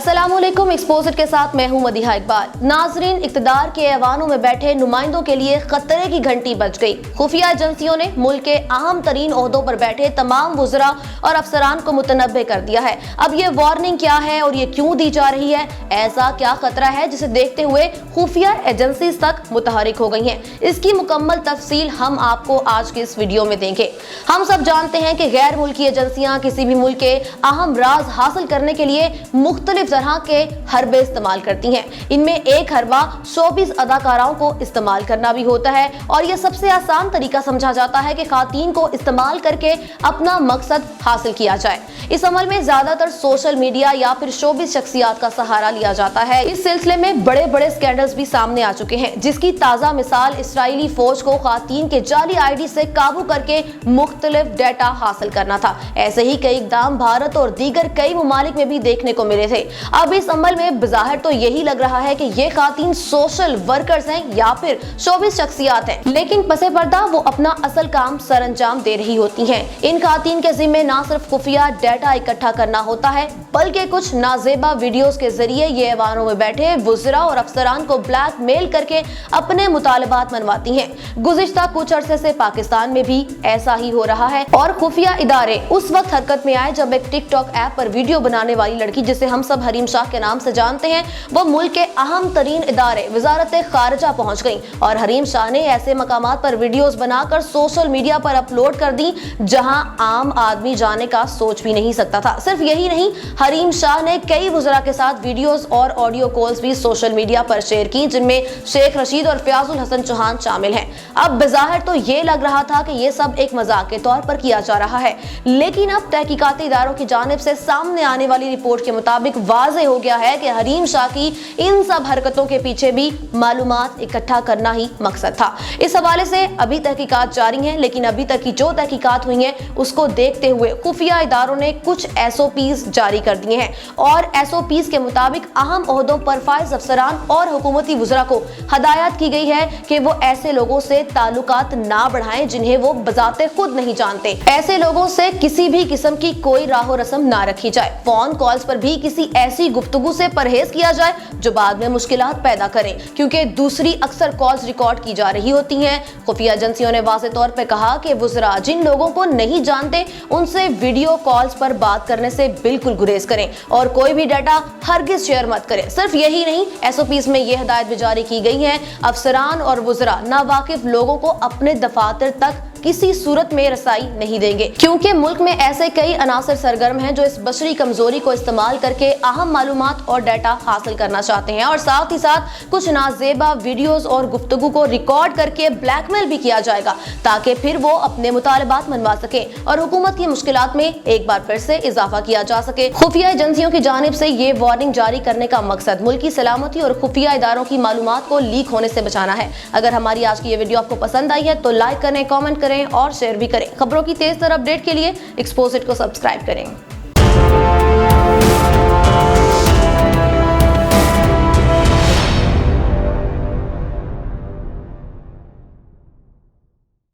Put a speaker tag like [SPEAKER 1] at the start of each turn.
[SPEAKER 1] अस्सलामुअलैकुम। एक्सपोजर के साथ मैं हूं मदीहा इकबाल। नाजरीन, इक्तदार के ऐवानों में बैठे नुमाइंदों के लिए खतरे की घंटी बज गई। खुफिया एजेंसियों ने मुल्क के अहम तरीन ओहदों पर बैठे तमाम वुज़रा और अफसरान को मुतनब्बे कर दिया है। अब ये वार्निंग क्या है और ये क्यों दी जा रही है? ऐसा क्या खतरा है जिसे देखते हुए खुफिया एजेंसी तक मुतहरिक हो गई हैं? इसकी मुकम्मल तफसील हम आपको आज के इस वीडियो में देंगे। हम सब जानते हैं कि गैर मुल्की एजेंसियां किसी भी मुल्क के अहम राज हासिल करने के लिए मुख्तलिफ तरह के हरबे इस्तेमाल करती हैं। इनमें एक हरबा शोबिज़ अदाकाराओं को इस्तेमाल करना भी होता है और यह सबसे आसान तरीका समझा जाता है कि खातीन को इस्तेमाल करके अपना मकसद हासिल किया जाए। इस अमल में ज्यादातर सोशल मीडिया या फिर शोबिज़ शख्सियात का सहारा लिया जाता है। इस सिलसिले में बड़े बड़े स्कैंडल्स भी सामने आ चुके हैं, जिसकी ताजा मिसाल इसराइली फौज को खातीन के जाली आईडी से काबू करके मुख्तलिफ डेटा हासिल करना था। ऐसे ही कई इक़दाम भारत और दीगर कई ममालिक में भी देखने को मिले थे। अब इस अमल में बज़ाहिर तो यही लग रहा है कि ये खातीन सोशल वर्कर्स हैं या फिर शोबिज़ शख्सियात हैं, लेकिन पसे पर्दा वो अपना असल काम सरअंजाम दे रही होती हैं। इन खातीन के जिम्मे ना सिर्फ खुफिया डेटा इकट्ठा करना होता है, बल्कि कुछ नाजेबा वीडियोस के जरिए ये ऐवानों में बैठे वुज़रा और अफसरान को ब्लैकमेल करके अपने मुतालबात मनवाती हैं। गुज़िश्ता कुछ अरसे से पाकिस्तान में भी ऐसा ही हो रहा है और खुफिया इदारे उस वक्त हरकत में आए जब एक टिकटॉक ऐप पर वीडियो बनाने वाली लड़की, जिसे हम सब हरीम शाह के नाम से जानते हैं, वो मुल्क के अहम तरीन इदारे वजारत खारिजा पहुंच गई और हरीम शाह ने ऐसे मकामात पर वीडियोस बनाकर सोशल मीडिया पर अपलोड कर दी जहां आम आदमी जाने का सोच भी नहीं सकता था। सिर्फ यही नहीं, हरीम शाह ने कई वुज़रा के साथ वीडियोस और ऑडियो कॉल्स भी सोशल मीडिया पर शेयर की, जिनमें शेख रशीद और फयाजुल हसन चौहान शामिल हैं। अब बज़ाहिर तो ये लग रहा था कि ये सब एक मजाक के तौर पर किया जा रहा है, लेकिन अब तहकीकाती इदारों की जानिब से सामने आने वाली रिपोर्ट के मुताबिक वाज़े हो गया है कि हरीम शाह की इन सब हरकतों के पीछे भी मालूमात इकट्ठा करना ही मकसद था। इस हवाले से अभी तहकीकात जारी हैं, लेकिन अभी तक की जो तहकीकात हुई हैं उसको देखते हुए खुफिया इदारों ने कुछ SOPs जारी कर दिए हैं और SOPs के मुताबिक अहम ओहदों पर फाइज अफसरान और हुकूमती वुज़रा को हदायत की गई है कि वो ऐसे लोगों से ताल्लुकात ना बढ़ाएं जिन्हें वो बजाते खुद नहीं जानते। ऐसे लोगों से किसी भी किस्म की कोई राहो रस्म ना रखी जाए। फोन कॉल्स पर भी किसी ऐसी गुफ्तगू से परहेज किया जाए जो बाद में मुश्किलात पैदा करें, क्योंकि दूसरी अक्सर कॉल्स रिकॉर्ड की जा रही होती हैं। खुफिया एजेंसियों ने वाज़े तौर पर कहा कि वुज़रा जिन लोगों को नहीं जानते उनसे वीडियो कॉल्स पर बात करने से बिल्कुल गुरेज करें और कोई भी डाटा हरगिज शेयर मत करें। सिर्फ यही नहीं, SOPs में यह हिदायत भी जारी की गई है, अफसरान और वुज़रा नावाकिफ लोगों को अपने दफातर तक किसी सूरत में रसाई नहीं देंगे, क्योंकि मुल्क में ऐसे कई अनासर सरगर्म हैं जो इस बशरी कमजोरी को इस्तेमाल करके अहम मालूमात और डाटा हासिल करना चाहते हैं और साथ ही साथ कुछ नाजेबा वीडियोस और गुफ्तगू को रिकॉर्ड करके ब्लैकमेल भी किया जाएगा ताकि फिर वो अपने मुतालबात मनवा सके और हुकूमत की मुश्किलात में एक बार फिर से इजाफा किया जा सके। खुफिया एजेंसियों की जानिब से ये वार्निंग जारी करने का मकसद मुल्क की सलामती और खुफिया इदारों की मालूमात को लीक होने से बचाना है। अगर हमारी आज की ये वीडियो आपको पसंद आई है तो लाइक करें, कमेंट करें और शेयर भी करें। खबरों की तेज तर अपडेट के लिए एक्सपोज़िट को सब्सक्राइब करें।